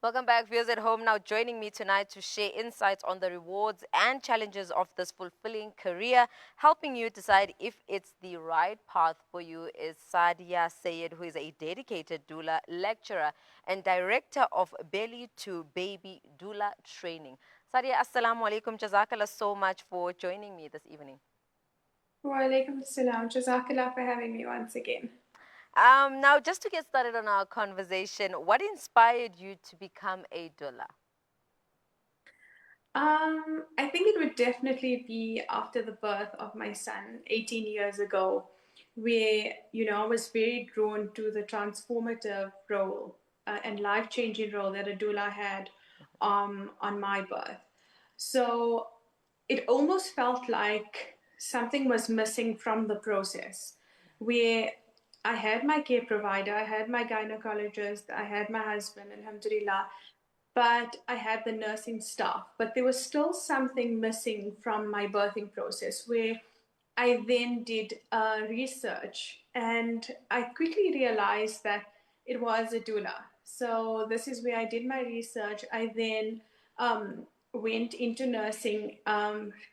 Welcome back, viewers at home. Now, joining me tonight to share insights on the rewards and challenges of this fulfilling career, helping you decide if it's the right path for you, is Saadiyah Sayed, who is a dedicated doula lecturer and director of Belly to Baby Doula Training. Saadiyah, assalamu alaikum. Jazakallah so much for joining me this evening. Wa alaikum assalam. Jazakallah for having me once again. Now, just to get started on our conversation, what inspired you to become a doula? I think it would definitely be after the birth of my son 18 years ago, where, I was very drawn to the transformative role and life changing role that a doula had on my birth. So it almost felt like something was missing from the process, where I had my care provider, I had my gynecologist, I had my husband, alhamdulillah, but I had the nursing staff. But there was still something missing from my birthing process, where I then did research and I quickly realized that it was a doula. So this is where I did my research. I then went into nursing.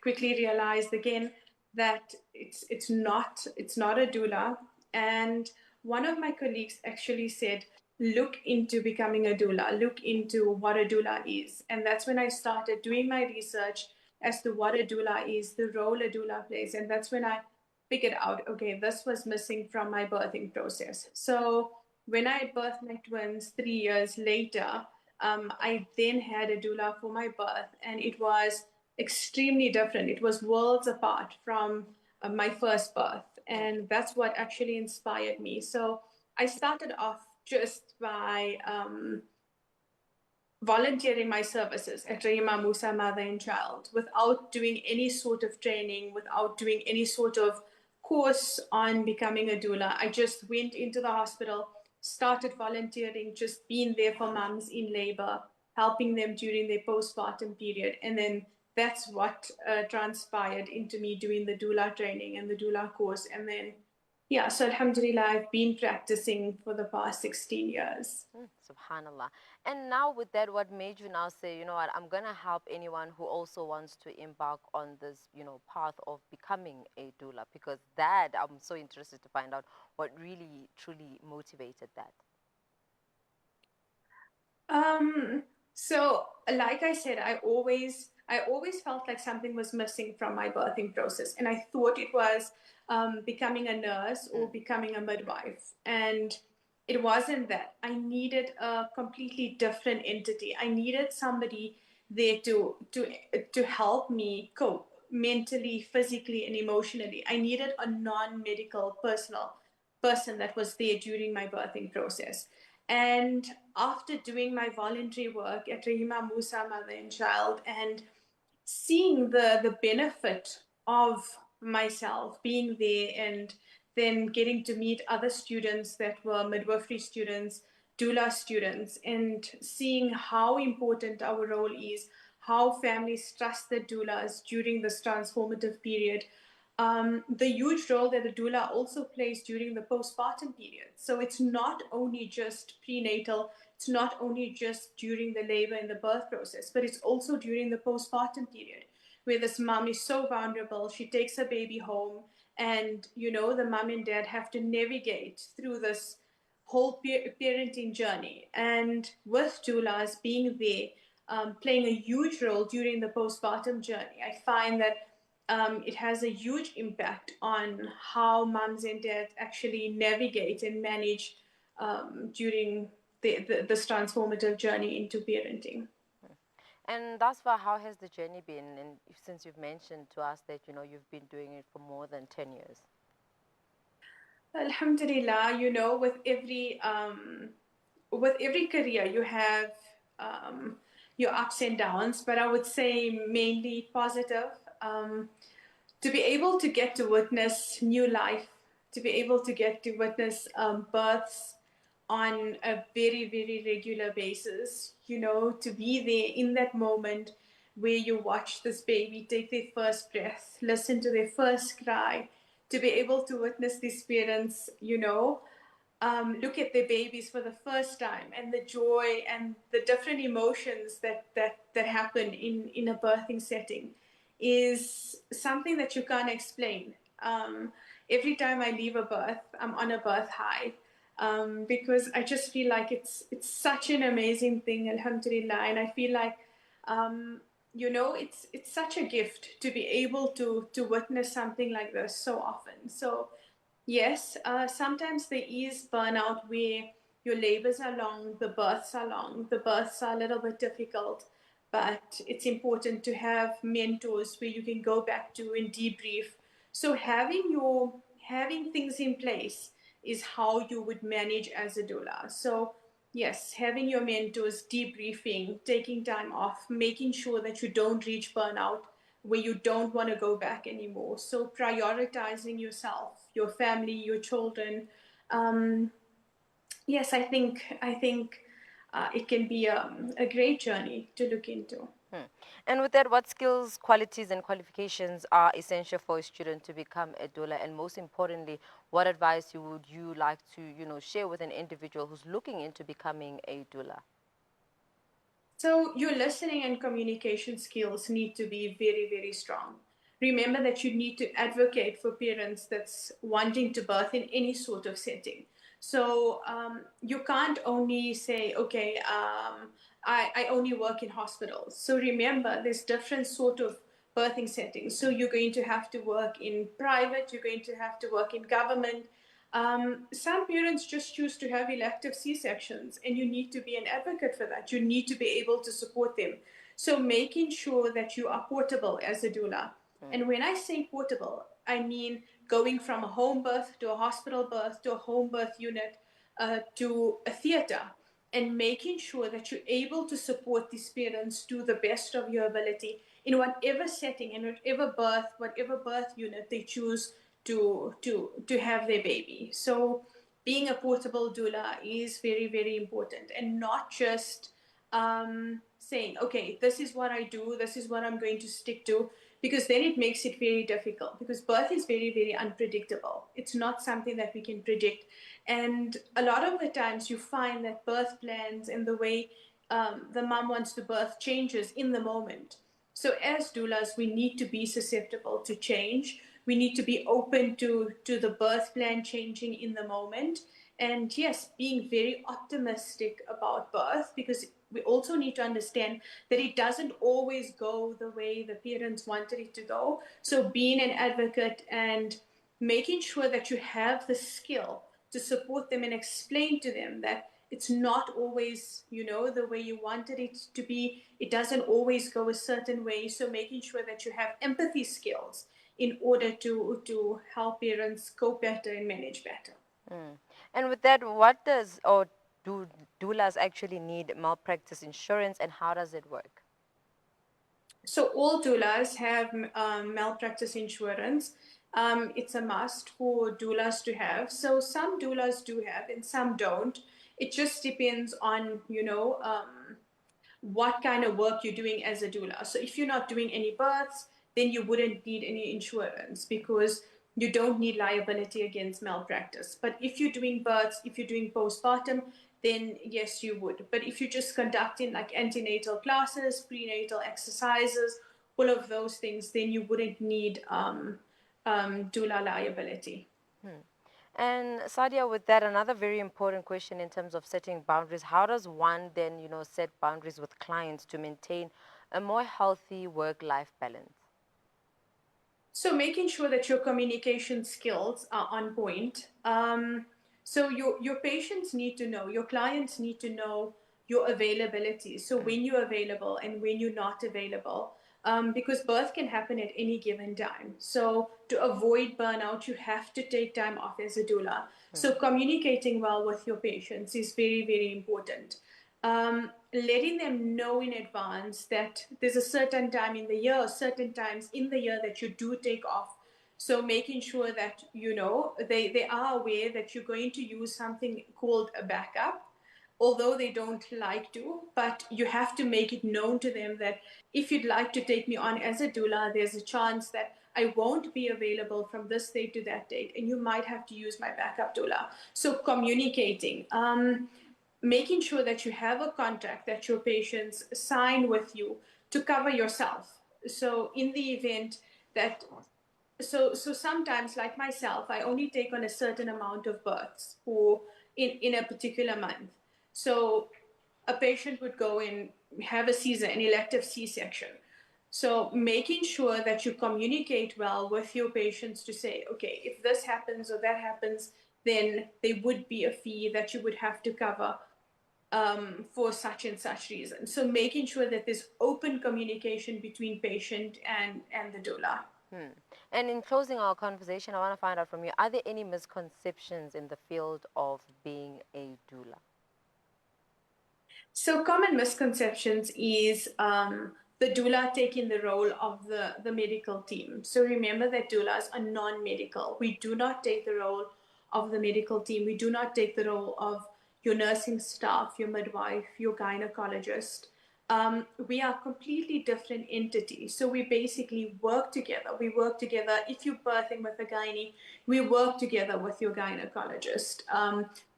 Quickly realized again that it's not a doula. And one of my colleagues actually said, look into becoming a doula, look into what a doula is. And that's when I started doing my research as to what a doula is, the role a doula plays. And that's when I figured out, okay, this was missing from my birthing process. So when I birthed my twins 3 years later, I then had a doula for my birth, and it was extremely different. It was worlds apart from my first birth. And that's what actually inspired me. So I started off just by volunteering my services at Rahima Musa Mother and Child without doing any sort of training, without doing any sort of course on becoming a doula. I just went into the hospital, started volunteering, just being there for mums in labor, helping them during their postpartum period. And then that's what transpired into me doing the doula training and the doula course. And then yeah, so Alhamdulillah, I've been practicing for the past 16 years. Subhanallah. And now with that, what made you now say, you know what, I'm going to help anyone who also wants to embark on this, path of becoming a doula? Because that, I'm so interested to find out what really, truly motivated that. Um, so like I said, I always felt like something was missing from my birthing process, and I thought it was becoming a nurse or becoming a midwife, and it wasn't that. I needed a completely different entity. I needed somebody there to help me cope mentally, physically, and emotionally. I needed a non-medical personal person that was there during my birthing process. And after doing my voluntary work at Rahima Musa Mother and Child and seeing the benefit of myself being there, and then getting to meet other students that were midwifery students, doula students, and seeing how important our role is, how families trust the doulas during this transformative period, the huge role that the doula also plays during the postpartum period. So it's not only just prenatal, it's not only just during the labor and the birth process, but it's also during the postpartum period where this mom is so vulnerable. She takes her baby home, and the mom and dad have to navigate through this whole parenting journey. And with doulas being there, playing a huge role during the postpartum journey, I find that it has a huge impact on how moms and dads actually navigate and manage during this transformative journey into parenting. And thus far, how has the journey been? And since you've mentioned to us that, you've been doing it for more than 10 years. Alhamdulillah, with every career you have um, your ups and downs, but I would say mainly positive. To be able to get to witness new life, to be able to get to witness births on a very, very regular basis, to be there in that moment where you watch this baby take their first breath, listen to their first cry, to be able to witness these parents, look at their babies for the first time, and the joy and the different emotions that happen in a birthing setting is something that you can't explain. Every time I leave a birth, I'm on a birth high, because I just feel like it's such an amazing thing, alhamdulillah, and I feel like, it's such a gift to be able to witness something like this so often. So yes, sometimes there is burnout where your labors are long, the births are long, the births are a little bit difficult, but it's important to have mentors where you can go back to and debrief. So having things in place is how you would manage as a doula. So yes, having your mentors, debriefing, taking time off, making sure that you don't reach burnout where you don't want to go back anymore. So prioritizing yourself, your family, your children. Um, yes, I think it can be a great journey to look into. And with that, what skills, qualities, and qualifications are essential for a student to become a doula? And most importantly, what advice would you like to, share with an individual who's looking into becoming a doula? So your listening and communication skills need to be very, very strong. Remember that you need to advocate for parents that's wanting to birth in any sort of setting. So you can't only say, okay, I only work in hospitals. So remember, there's different sort of birthing settings. So you're going to have to work in private, you're going to have to work in government. Some parents just choose to have elective C-sections, and you need to be an advocate for that. You need to be able to support them. So making sure that you are portable as a doula. And when I say portable, I mean going from a home birth to a hospital birth to a home birth unit, to a theater, and making sure that you're able to support these parents to the best of your ability in whatever setting and whatever birth unit they choose to have their baby. So being a portable doula is very, very important, and not just saying, okay, this is what I do, this is what I'm going to stick to, because then it makes it very difficult, because birth is very, very unpredictable. It's not something that we can predict. And a lot of the times you find that birth plans and the way the mom wants to birth changes in the moment. So as doulas, we need to be susceptible to change. We need to be open to the birth plan changing in the moment. And yes, being very optimistic about birth, because we also need to understand that it doesn't always go the way the parents wanted it to go. So being an advocate and making sure that you have the skill to support them and explain to them that it's not always, the way you wanted it to be. It doesn't always go a certain way. So making sure that you have empathy skills in order to help parents cope better and manage better. And with that, what does or do doulas actually need malpractice insurance, and how does it work? So all doulas have malpractice insurance. It's a must for doulas to have. So some doulas do have, and some don't. It just depends on what kind of work you're doing as a doula. So if you're not doing any births, then you wouldn't need any insurance, because you don't need liability against malpractice. But if you're doing births, if you're doing postpartum, then yes, you would. But if you're just conducting like antenatal classes, prenatal exercises, all of those things, then you wouldn't need doula liability. And Sadia, with that, another very important question in terms of setting boundaries. How does one then, set boundaries with clients to maintain a more healthy work-life balance? So making sure that your communication skills are on point. So your patients need to know, your clients need to know your availability. So when you're available and when you're not available, because birth can happen at any given time. So to avoid burnout, you have to take time off as a doula. So communicating well with your patients is very, very important. Letting them know in advance that there's a certain time in the year, certain times in the year that you do take off. So making sure that they are aware that you're going to use something called a backup, although they don't like to, but you have to make it known to them that if you'd like to take me on as a doula, there's a chance that I won't be available from this date to that date, and you might have to use my backup doula. So communicating, making sure that you have a contract that your patients sign with you to cover yourself. So in the event that so sometimes, like myself, I only take on a certain amount of births for in a particular month. So a patient would go in, have a Caesar, an elective C-section. So making sure that you communicate well with your patients to say, okay, if this happens or that happens, then there would be a fee that you would have to cover for such and such reason. So making sure that there's open communication between patient and the doula. And in closing our conversation, I want to find out from you, are there any misconceptions in the field of being a doula? So common misconceptions is the doula taking the role of the medical team. So remember that doulas are non-medical. We do not take the role of the medical team. We do not take the role of your nursing staff, your midwife, your gynecologist. We are completely different entities. So we basically work together. We work together. If you're birthing with a gynae, we work together with your gynecologist.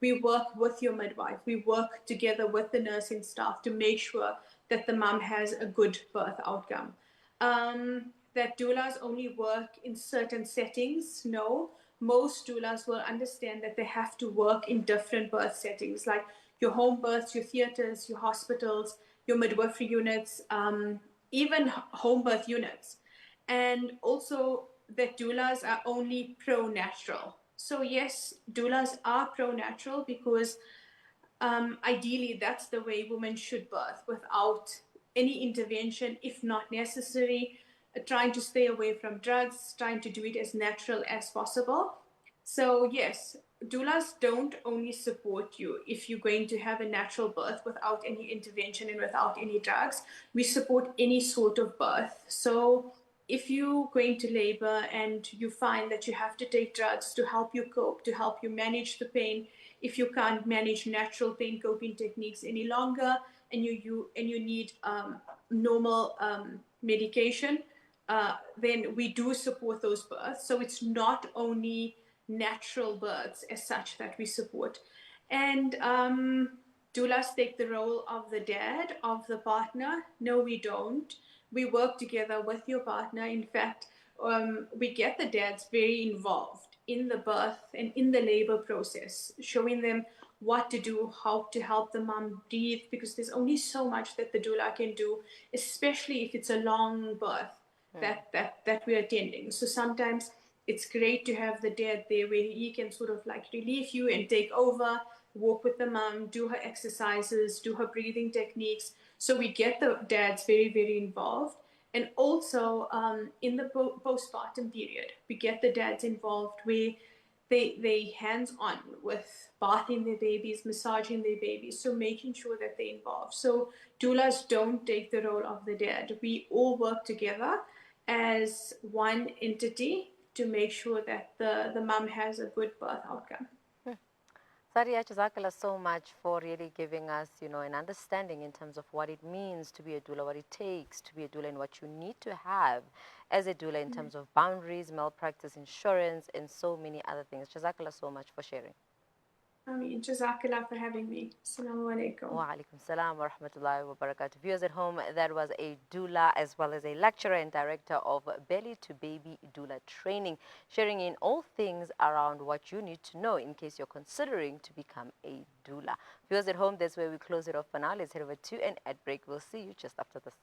We work with your midwife. We work together with the nursing staff to make sure that the mom has a good birth outcome. That doulas only work in certain settings. No, most doulas will understand that they have to work in different birth settings, like your home births, your theaters, your hospitals, your midwifery units, even home birth units. And also that doulas are only pro-natural. So yes, doulas are pro-natural because ideally that's the way women should birth, without any intervention if not necessary, trying to stay away from drugs, trying to do it as natural as possible. So yes, doulas don't only support you if you're going to have a natural birth without any intervention and without any drugs. We support any sort of birth. So if you're going to labor and you find that you have to take drugs to help you cope, to help you manage the pain, if you can't manage natural pain coping techniques any longer, and you need normal medication, then we do support those births. So it's not only natural births as such that we support. And doulas take the role of the dad, of the partner. No, we don't. We work together with your partner. In fact, we get the dads very involved in the birth and in the labor process, showing them what to do, how to help the mom breathe, because there's only so much that the doula can do, especially if it's a long birth that we're attending. So sometimes it's great to have the dad there where he can sort of like relieve you and take over, walk with the mom, do her exercises, do her breathing techniques. So we get the dads very, very involved. And also in the postpartum period, we get the dads involved where they hands-on with bathing their babies, massaging their babies, so making sure that they're involved. So doulas don't take the role of the dad. We all work together as one entity to make sure that the mom has a good birth outcome. Saadiyah, Jazakallah so much for really giving us, an understanding in terms of what it means to be a doula, what it takes to be a doula, and what you need to have as a doula in terms of boundaries, malpractice insurance, and so many other things. Jazakallah so much for sharing. Jazakallah for having me. Assalamu alaikum. Wa alaikum salam wa rahmatullahi wa barakatuh. Viewers at home, that was a doula as well as a lecturer and director of Belly to Baby Doula Training, sharing in all things around what you need to know in case you're considering to become a doula. Viewers at home, that's where we close it off for now. Let's head over to an ad break. We'll see you just after this.